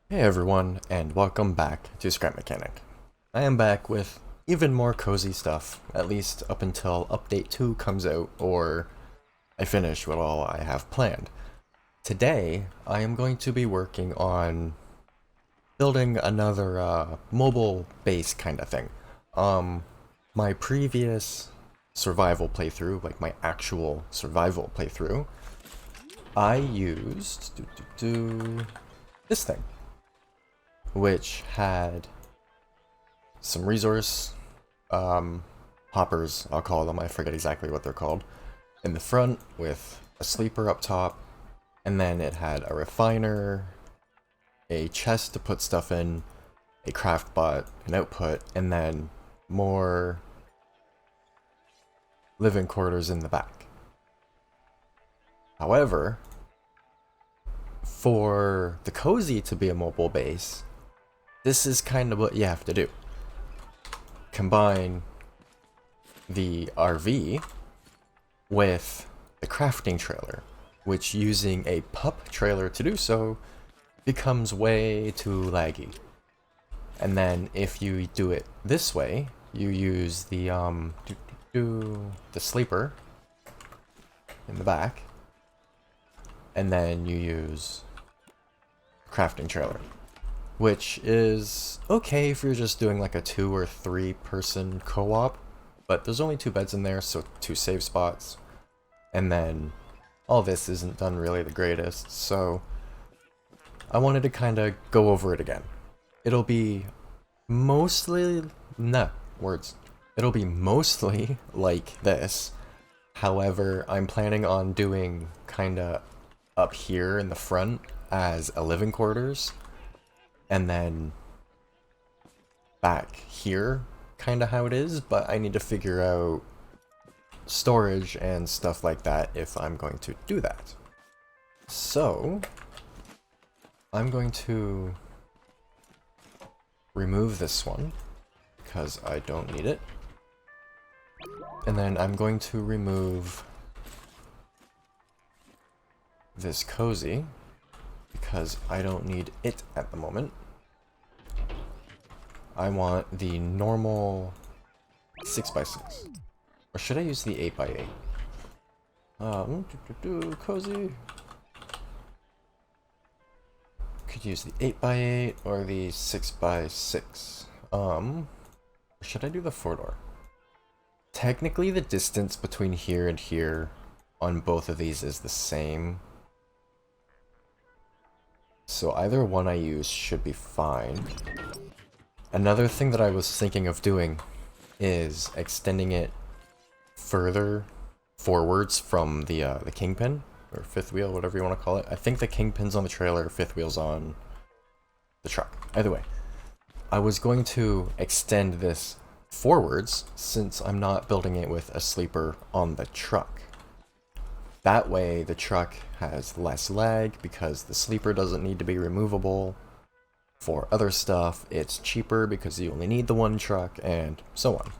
Hey everyone, and welcome back to Scrap Mechanic. I am back with even more cozy stuff, at least up until Update 2 comes out, or I finish what all I have planned. Today, I am going to be working on building another mobile base kind of thing. My previous survival playthrough, like my actual survival playthrough, I used this thing, which had some resource hoppers, I'll call them, I forget exactly what they're called, in the front with a sleeper up top, and then it had a refiner, a chest to put stuff in, a craft bot, an output, and then more living quarters in the back. However, for the cozy to be a mobile base, this is kind of what you have to do. Combine the RV with the crafting trailer, which using a pup trailer to do so becomes way too laggy. And then if you do it this way, you use the sleeper in the back, and then you use crafting trailer, which is okay if you're just doing like a 2 or 3 person co-op, but there's only 2 beds in there, so 2 save spots, and then all this isn't done really the greatest, so I wanted to kind of go over it again. It'll be mostly, it'll be mostly like this. However, I'm planning on doing kind of up here in the front as a living quarters, and then back here kind of how it is, but I need to figure out storage and stuff like that if I'm going to do that. So I'm going to remove this one because I don't need it, and then I'm going to remove this cozy because I don't need it at the moment. I want the normal 6x6. Or should I use the 8x8? Cozy. Could use the 8x8 or the 6x6. Should I do the 4-door? Technically the distance between here and here on both of these is the same, so either one I use should be fine. Another thing that I was thinking of doing is extending it further forwards from the kingpin, or fifth wheel, whatever you want to call it. I think the kingpin's on the trailer, fifth wheel's on the truck. Either way, I was going to extend this forwards since I'm not building it with a sleeper on the truck. That way the truck has less lag because the sleeper doesn't need to be removable. For other stuff, it's cheaper because you only need the one truck, and so on.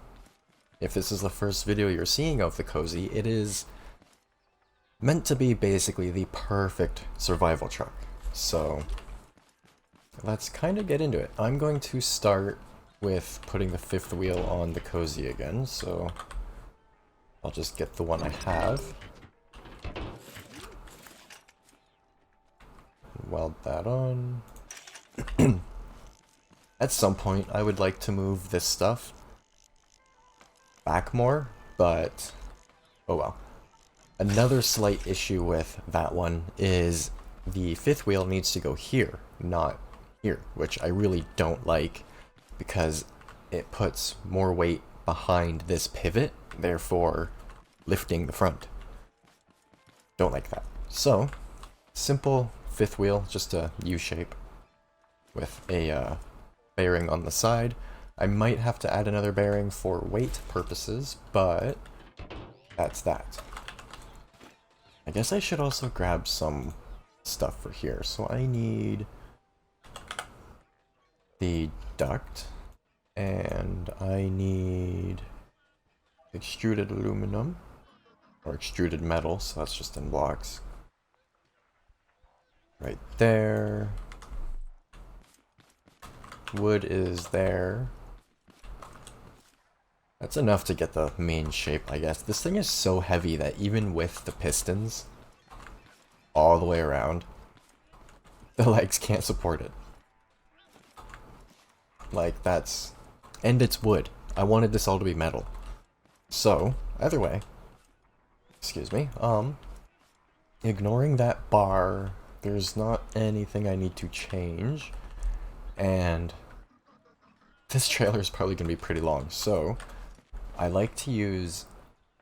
If this is the first video you're seeing of the cozy, it is meant to be basically the perfect survival truck. So let's kind of get into it. I'm going to start with putting the fifth wheel on the cozy again, so I'll just get the one I have. Weld that on. At some point, I would like to move this stuff back more, but oh well. Another slight issue with that one is the fifth wheel needs to go here, not here, which I really don't like because it puts more weight behind this pivot, therefore lifting the front. Don't like that. So, simple fifth wheel, just a U shape with a bearing on the side. I might have to add another bearing for weight purposes, but that's that. I guess I should also grab some stuff for here. So I need the duct, and I need extruded aluminum, or extruded metal, so that's just in blocks. Right there. Wood is there. That's enough to get the main shape, I guess. This thing is so heavy that even with the pistons all the way around, the legs can't support it. Like, that's... And it's wood. I wanted this all to be metal. So, either way, excuse me, ignoring that bar, there's not anything I need to change, and this trailer is probably going to be pretty long, so I like to use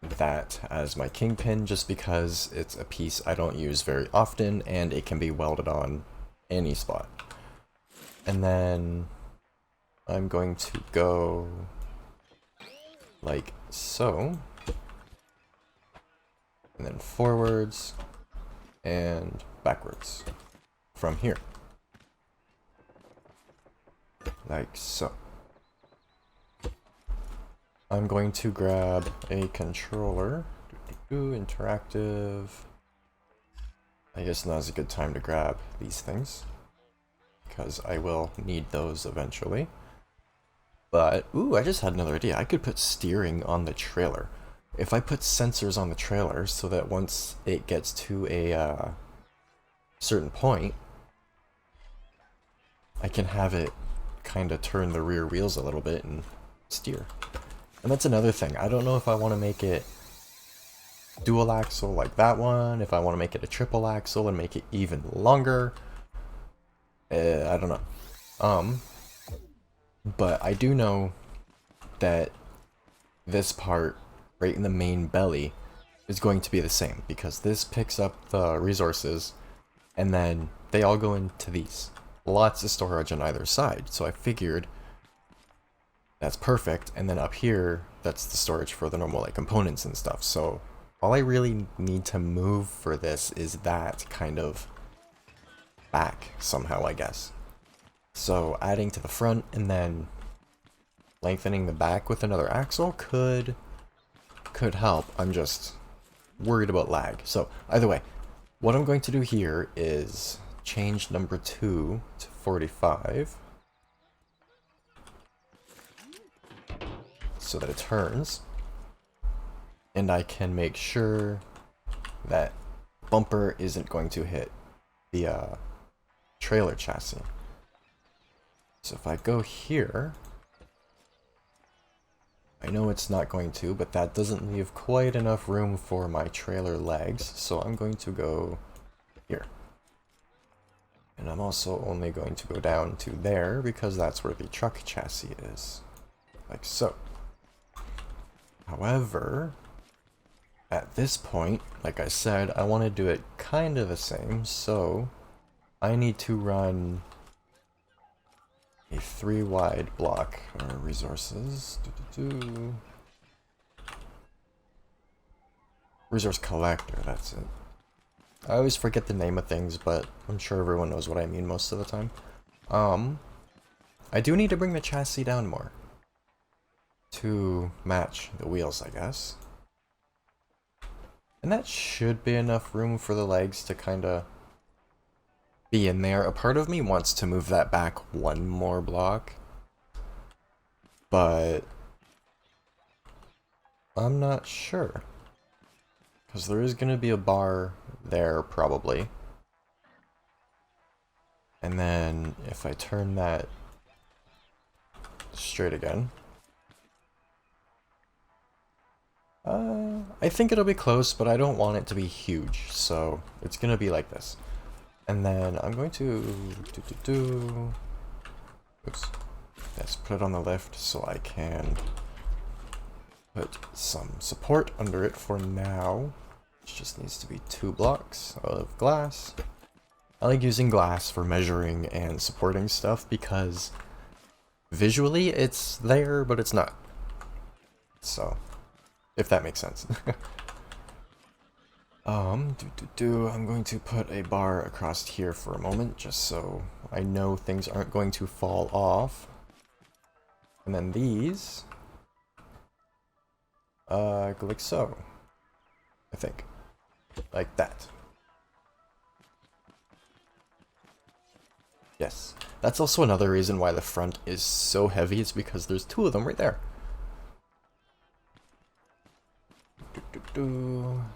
that as my kingpin just because it's a piece I don't use very often, and it can be welded on any spot. And then I'm going to go like so, and then forwards and backwards from here, like so. I'm going to grab a controller, interactive. I guess now's a good time to grab these things because I will need those eventually. But, ooh, I just had another idea. I could put steering on the trailer. If I put sensors on the trailer so that once it gets to a certain point, I can have it kind of turn the rear wheels a little bit and steer. And that's another thing. I don't know if I want to make it dual axle like that one, if I want to make it a triple axle and make it even longer. I don't know. But I do know that this part right in the main belly is going to be the same because this picks up the resources and then they all go into these. Lots of storage on either side, so I figured that's perfect, and then up here that's the storage for the normal like components and stuff. So all I really need to move for this is that kind of back somehow, I guess. So adding to the front and then lengthening the back with another axle could help. I'm just worried about lag. So either way, what I'm going to do here is change number 2 to 45 so that it turns, and I can make sure that bumper isn't going to hit the trailer chassis. So if I go here, I know it's not going to, but that doesn't leave quite enough room for my trailer legs, so I'm going to go here. And I'm also only going to go down to there because that's where the truck chassis is, like so. However, at this point, like I said, I want to do it kind of the same, so I need to run a 3 wide block or resources. Resource collector, that's it. I always forget the name of things, but I'm sure everyone knows what I mean most of the time. I do need to bring the chassis down more to match the wheels, I guess. And that should be enough room for the legs to kind of be in there. A part of me wants to move that back one more block, but I'm not sure. Because there is going to be a bar there, probably. And then if I turn that straight again, I think it'll be close, but I don't want it to be huge, so it's going to be like this. And then I'm going to oops. Let's put it on the lift so I can put some support under it for now. It just needs to be 2 blocks of glass. I like using glass for measuring and supporting stuff because visually it's there, but it's not. So, if that makes sense. I'm going to put a bar across here for a moment, just so I know things aren't going to fall off. And then these, go like so, I think. Like that. Yes. That's also another reason why the front is so heavy, is because there's two of them right there.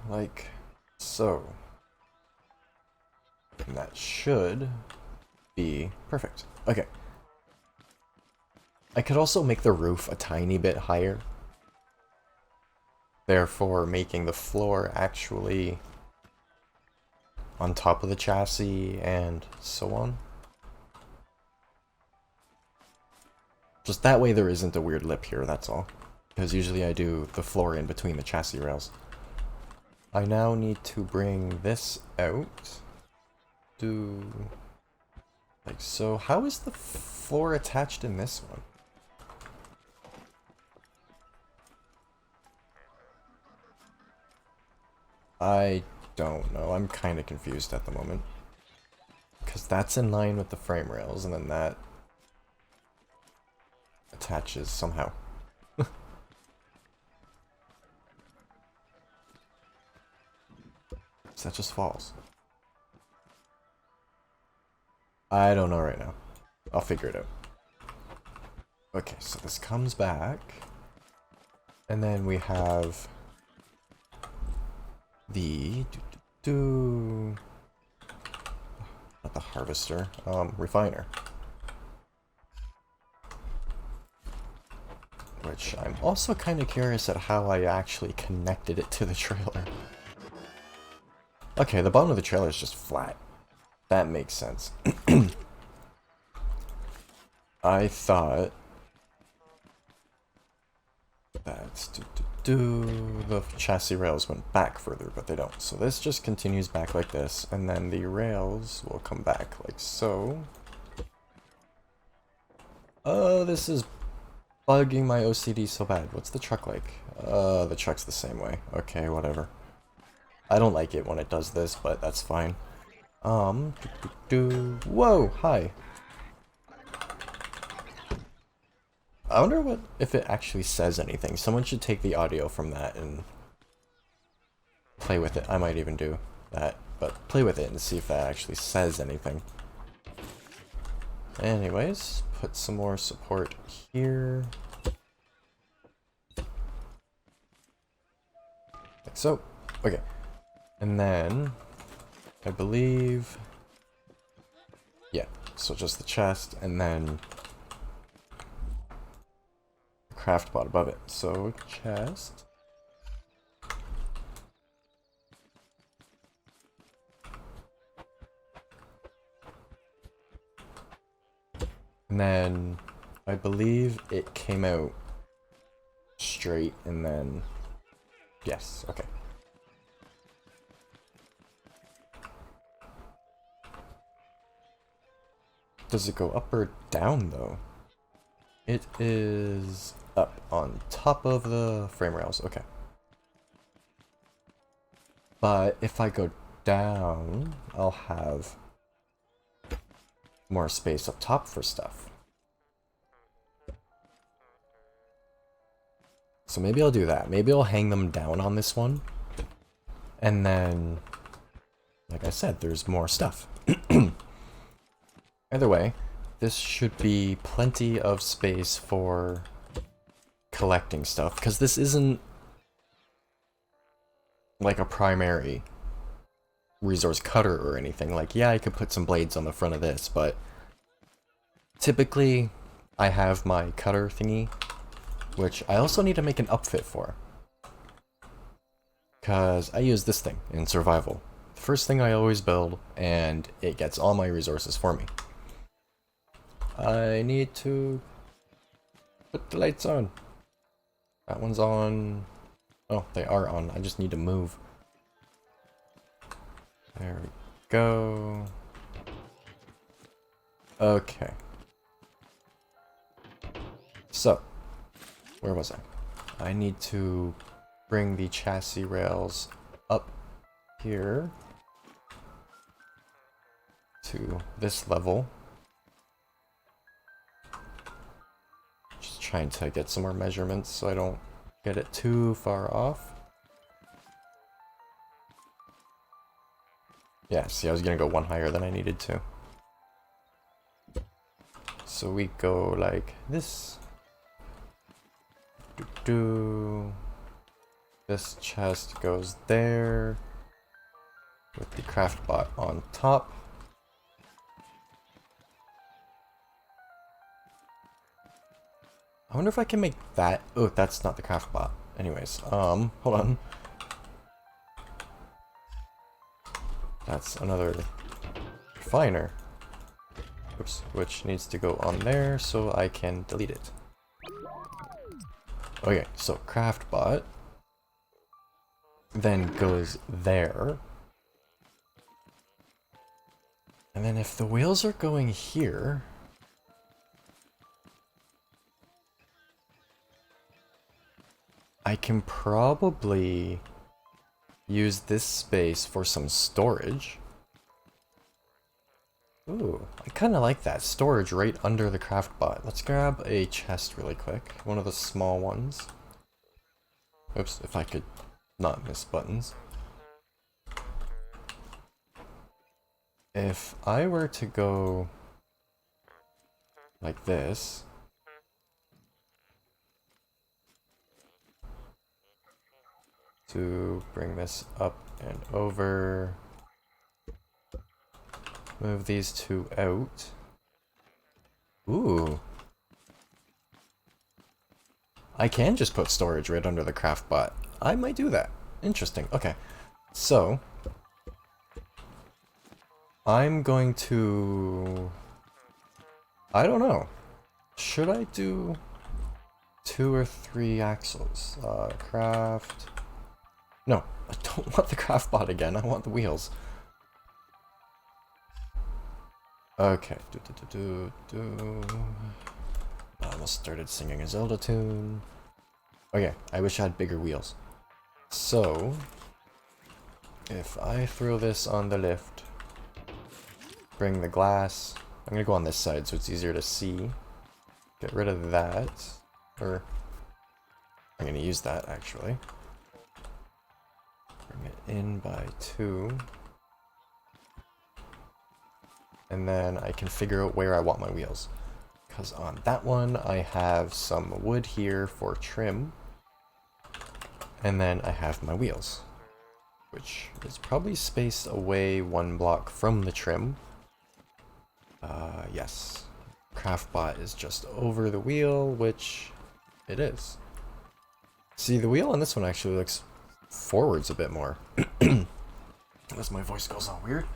Like so. And that should be perfect. Okay. I could also make the roof a tiny bit higher, therefore making the floor actually on top of the chassis and so on. Just that way there isn't a weird lip here, that's all. Because usually I do the floor in between the chassis rails. I now need to bring this out. Do like so. How is the floor attached in this one? I don't know. I'm kind of confused at the moment. Because that's in line with the frame rails, and then that attaches somehow. So that just falls. I don't know right now. I'll figure it out. Okay, so this comes back. And then we have the not the harvester, refiner. Which I'm also kind of curious at how I actually connected it to the trailer. Okay, the bottom of the trailer is just flat. That makes sense. I thought that the chassis rails went back further, but they don't. So this just continues back like this, and then the rails will come back like so. This is bugging my OCD so bad. What's the truck like? The truck's the same way. Okay, whatever. I don't like it when it does this, but that's fine. Whoa, hi. I wonder what if it actually says anything. Someone should take the audio from that and play with it. I might even do that, but play with it and see if that actually says anything. Anyways, put some more support here. Like so. Okay. And then I believe, yeah, so just the chest and then the craft bot above it. So chest. And then I believe it came out straight and then, yes, okay. Does it go up or down, though? It is up on top of the frame rails. Okay. But if I go down, I'll have more space up top for stuff. So maybe I'll do that. Maybe I'll hang them down on this one. And then, like I said, there's more stuff. Either way, this should be plenty of space for collecting stuff, because this isn't like a primary resource cutter or anything. Like, yeah, I could put some blades on the front of this, but typically I have my cutter thingy, which I also need to make an upfit for, because I use this thing in survival. The first thing I always build, and it gets all my resources for me. I need to put the lights on. That one's on. Oh, they are on. I just need to move. There we go. Okay. So, where was I? I need to bring the chassis rails up here to this level. Trying to get some more measurements so I don't get it too far off. Yeah, see, I was gonna go one higher than I needed to. So we go like this. This chest goes there with the craft bot on top. I wonder if I can make that. Oh, that's not the craft bot. Anyways, hold on. That's another refiner. Oops, which needs to go on there so I can delete it. Okay, so craft bot then goes there. And then if the wheels are going here, I can probably use this space for some storage. Ooh, I kind of like that. Storage right under the craft bot. Let's grab a chest really quick. One of the small ones. Oops, if I could not miss buttons. If I were to go like this, to bring this up and over, move these two out. Ooh. I can just put storage right under the craft bot. I might do that. Interesting. Okay. So, I'm going to... I don't know. Should I do 2 or 3 axles? Craft... No, I don't want the craft bot again. I want the wheels. Okay. I almost started singing a Zelda tune. Okay, I wish I had bigger wheels. So, if I throw this on the lift, bring the glass. I'm gonna go on this side so it's easier to see. Get rid of that. Or, I'm gonna use that actually. Bring it in by 2. And then I can figure out where I want my wheels. Because on that one, I have some wood here for trim. And then I have my wheels, which is probably spaced away 1 block from the trim. Yes. Craftbot is just over the wheel, which it is. See, the wheel on this one actually looks forwards a bit more. As my voice goes all weird,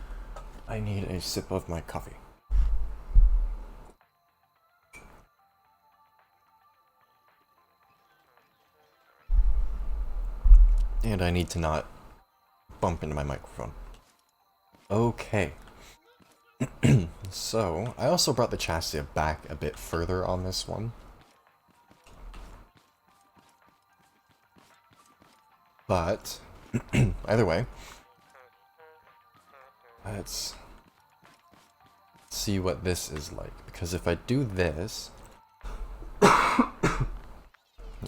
I need a sip of my coffee. And I need to not bump into my microphone. Okay. So, I also brought the chassis back a bit further on this one. But, either way, let's see what this is like. Because if I do this...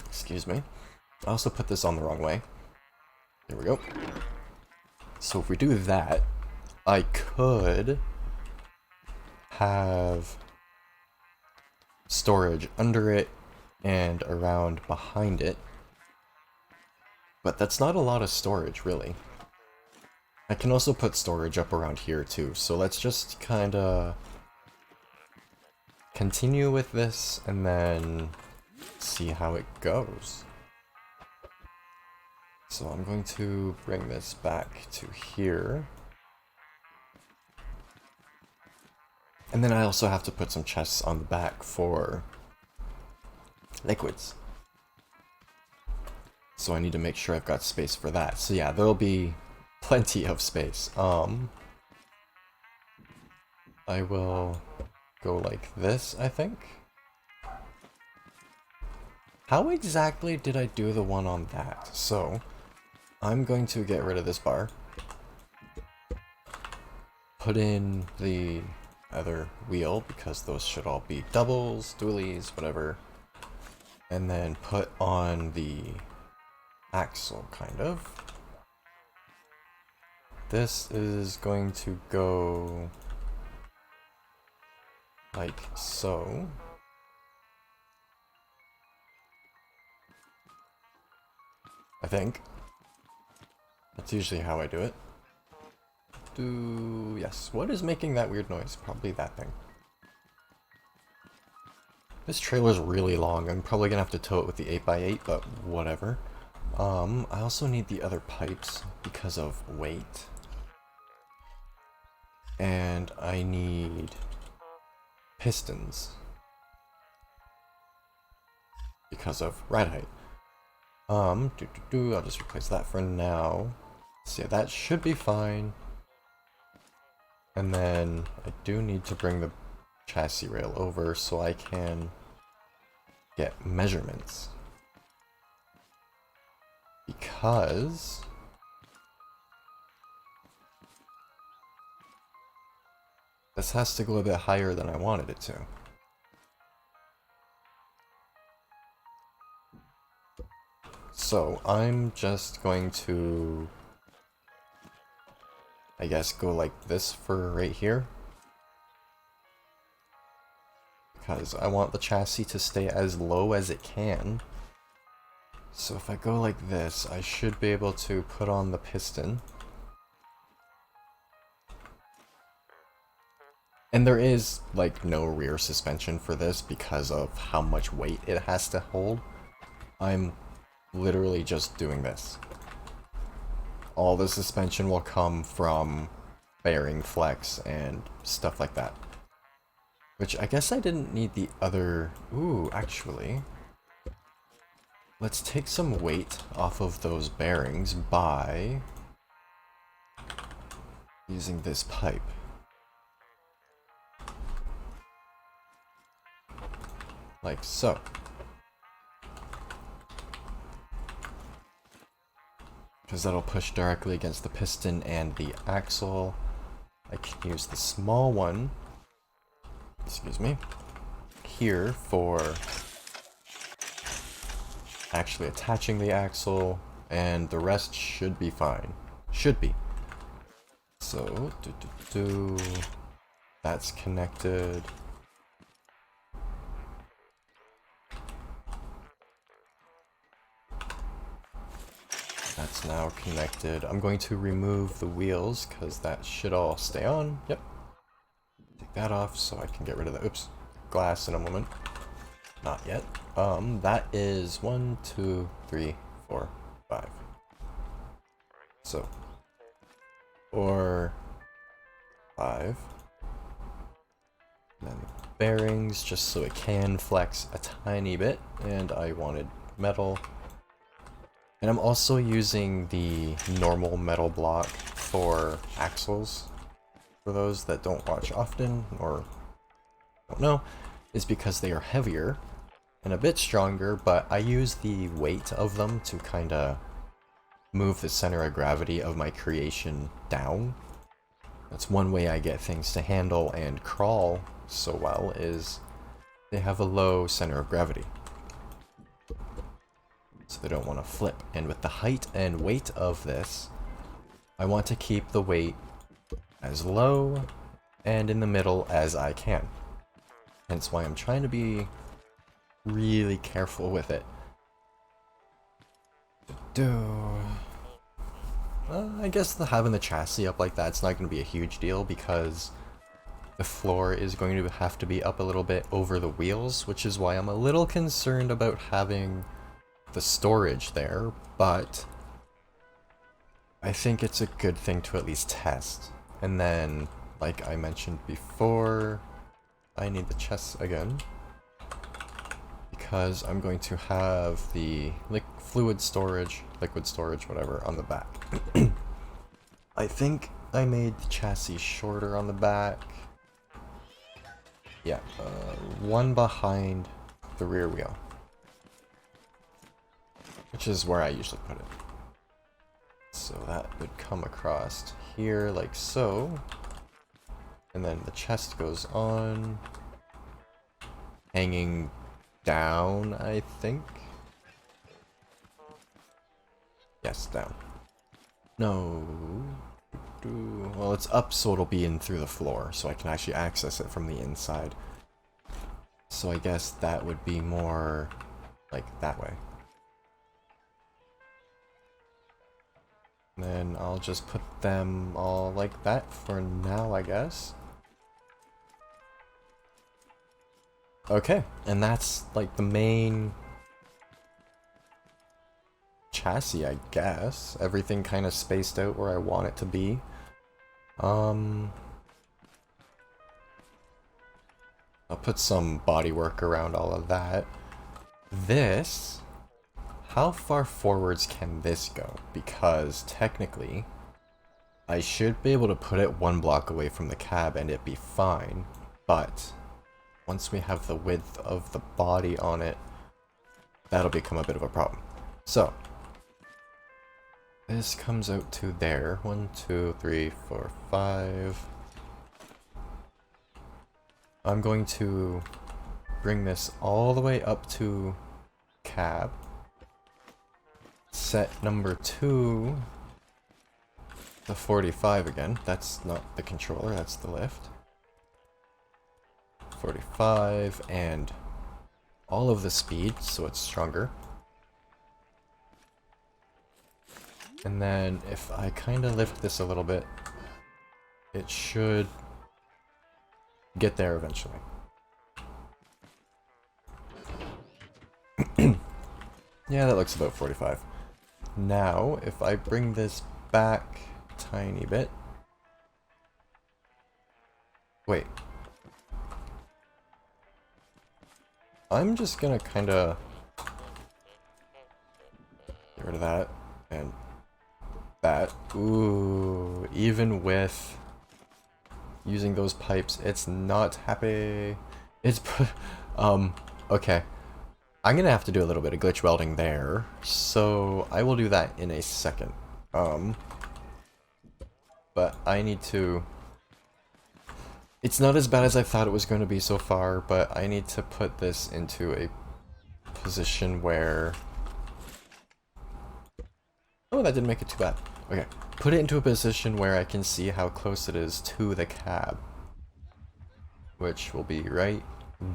Excuse me. I also put this on the wrong way. There we go. So if we do that, I could have storage under it and around behind it. But that's not a lot of storage, really. I can also put storage up around here too, so let's just kinda continue with this and then see how it goes. So I'm going to bring this back to here. And then I also have to put some chests on the back for liquids. So I need to make sure I've got space for that. So yeah, there'll be plenty of space. I will go like this, I think. How exactly did I do the one on that? So, I'm going to get rid of this bar. Put in the other wheel, because those should all be doubles, dualies, whatever. And then put on the axle, kind of. This is going to go like so. I think. That's usually how I do it. Yes, what is making that weird noise? Probably that thing. This trailer's really long. I'm probably gonna have to tow it with the 8x8, but whatever. I also need the other pipes because of weight. And I need pistons because of ride height. I'll just replace that for now. So yeah, that should be fine. And then I do need to bring the chassis rail over so I can get measurements. Because this has to go a bit higher than I wanted it to. So I'm just going to, I guess, go like this for right here. Because I want the chassis to stay as low as it can. So if I go like this, I should be able to put on the piston. And there is, like, no rear suspension for this because of how much weight it has to hold. I'm literally just doing this. All the suspension will come from bearing flex and stuff like that. Which I guess I didn't need the other... Ooh, actually. Let's take some weight off of those bearings by using this pipe. Like so. Because that'll push directly against the piston and the axle. I can use the small one, excuse me, here for actually attaching the axle, and the rest should be fine. Should be. So, that's connected. That's now connected. I'm going to remove the wheels because that should all stay on. Yep. Take that off so I can get rid of the glass in a moment. Not yet. That is 1, 2, 3, 4, 5. So 4, 5. And then the bearings just so it can flex a tiny bit, and I wanted metal. And I'm also using the normal metal block for axles. For those that don't watch often or don't know, is because they are heavier and a bit stronger, but I use the weight of them to kind of move the center of gravity of my creation down. That's one way I get things to handle and crawl so well, is they have a low center of gravity. So they don't want to flip. And with the height and weight of this, I want to keep the weight as low and in the middle as I can. Hence why I'm trying to be really careful with it. I guess having the chassis up like that's not going to be a huge deal because the floor is going to have to be up a little bit over the wheels, which is why I'm a little concerned about having the storage there, but I think it's a good thing to at least test. And then, like I mentioned before, I need the chest again because I'm going to have the liquid storage, whatever, on the back. I think I made the chassis shorter on the back. Yeah, one behind the rear wheel, which is where I usually put it. So that would come across here like so. And then the chest goes on, hanging down, I think. Yes, down. No. Well, it's up so it'll be in through the floor, so I can actually access it from the inside. So I guess that would be more like that way. And then I'll just put them all like that for now, I guess. Okay, and that's like the main chassis, I guess. Everything kind of spaced out where I want it to be. I'll put some bodywork around all of that. This, how far forwards can this go? Because technically, I should be able to put it 1 block away from the cab and it be fine, but once we have the width of the body on it, that'll become a bit of a problem. So, this comes out to there. 1, 2, 3, 4, 5. I'm going to bring this all the way up to cab. Set number 2 to 45 again. That's not the controller, that's the lift. 45 and all of the speed, so it's stronger. And then if I kind of lift this a little bit, it should get there eventually. Yeah, that looks about 45. Now, if I bring this back a tiny bit... Wait. I'm just gonna kinda get rid of that and that. Ooh, even with using those pipes, it's not happy. It's okay. I'm gonna have to do a little bit of glitch welding there, so I will do that in a second. But I need to... It's not as bad as I thought it was going to be so far, but I need to put this into a position where... Oh, that didn't make it too bad. Okay, put it into a position where I can see how close it is to the cab. Which will be right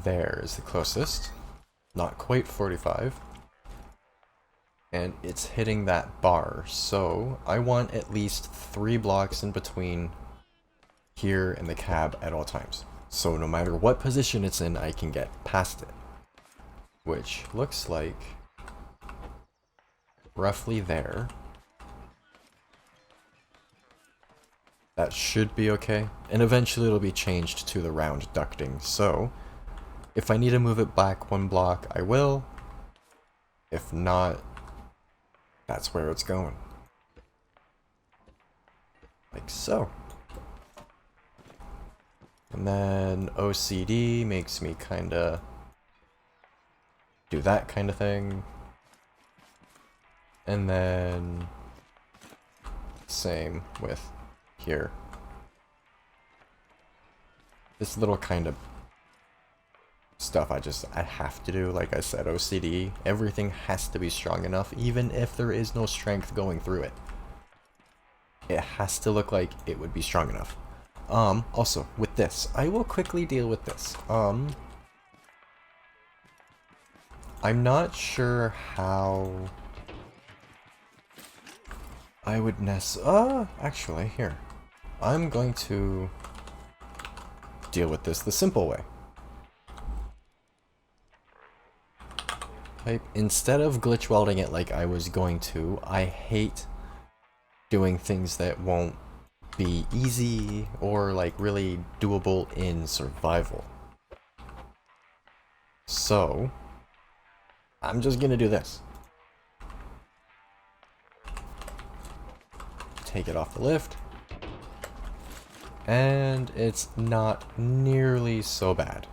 there is the closest. Not quite 45. And it's hitting that bar, so I want at least 3 blocks in between here and the cab at all times. So no matter what position it's in, I can get past it. Which looks like roughly there. That should be okay. And eventually it'll be changed to the round ducting, so if I need to move it back 1 block, I will. If not, that's where it's going. Like so. And then OCD makes me kinda do that kind of thing. And then same with here. This little kind of stuff I have to do, like I said, OCD. Everything has to be strong enough, even if there is no strength going through it. It has to look like it would be strong enough. Also, with this, I will quickly deal with this. I'm not sure how I would actually, here. I'm going to deal with this the simple way. Instead of glitch welding it like I was going to, I hate doing things that won't be easy or like really doable in survival. So, I'm just gonna do this. Take it off the lift. And it's not nearly so bad.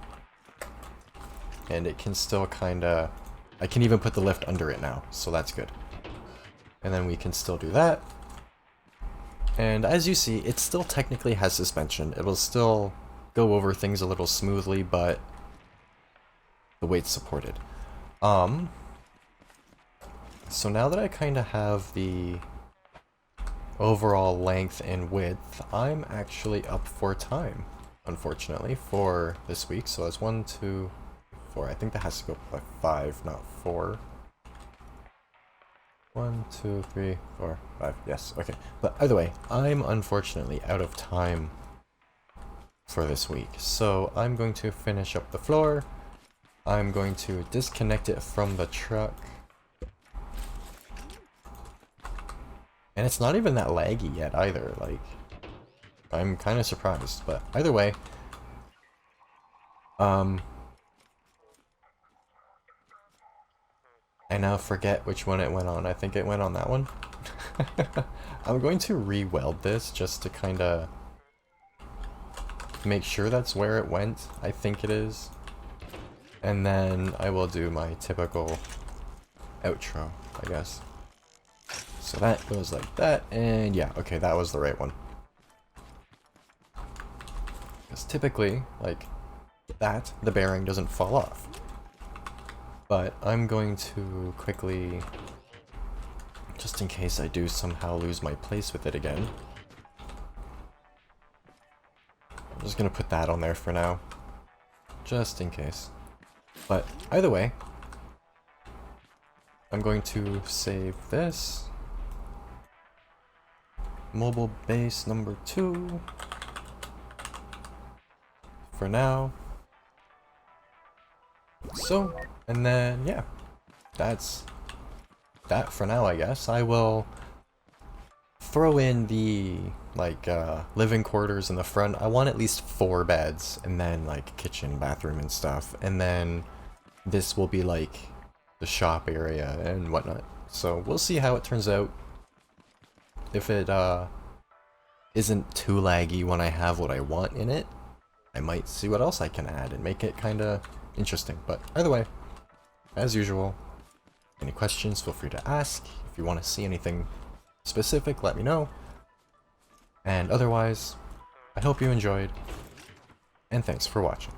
And it can still kinda... I can even put the lift under it now, so that's good. And then we can still do that. And as you see, it still technically has suspension. It will still go over things a little smoothly, but the weight's supported. So now that I kind of have the overall length and width, I'm actually up for time, unfortunately, for this week. So that's 1, 2, 4. I think that has to go by 5, not 4. 1, 2, 3, 4, 5. Yes, okay. But either way, I'm unfortunately out of time for this week. So I'm going to finish up the floor. I'm going to disconnect it from the truck. And it's not even that laggy yet either. Like, I'm kind of surprised. But either way, I now forget which one it went on. I think it went on that one. I'm going to re-weld this just to kind of make sure that's where it went. I think it is. And then I will do my typical outro, I guess. So that goes like that, and yeah, okay, that was the right one. Because typically, like that, the bearing doesn't fall off. But I'm going to quickly, just in case I do somehow lose my place with it again, I'm just going to put that on there for now, just in case. But either way, I'm going to save this. Mobile base number 2 for now. So, and then yeah, that's that for now, I guess. I will throw in the like living quarters in the front. I want at least 4 beds, and then like kitchen, bathroom and stuff, and then this will be like the shop area and whatnot. So we'll see how it turns out. If it isn't too laggy when I have what I want in it, I might see what else I can add and make it kind of interesting. But either way, as usual, any questions, feel free to ask. If you want to see anything specific, let me know. And otherwise, I hope you enjoyed, and thanks for watching.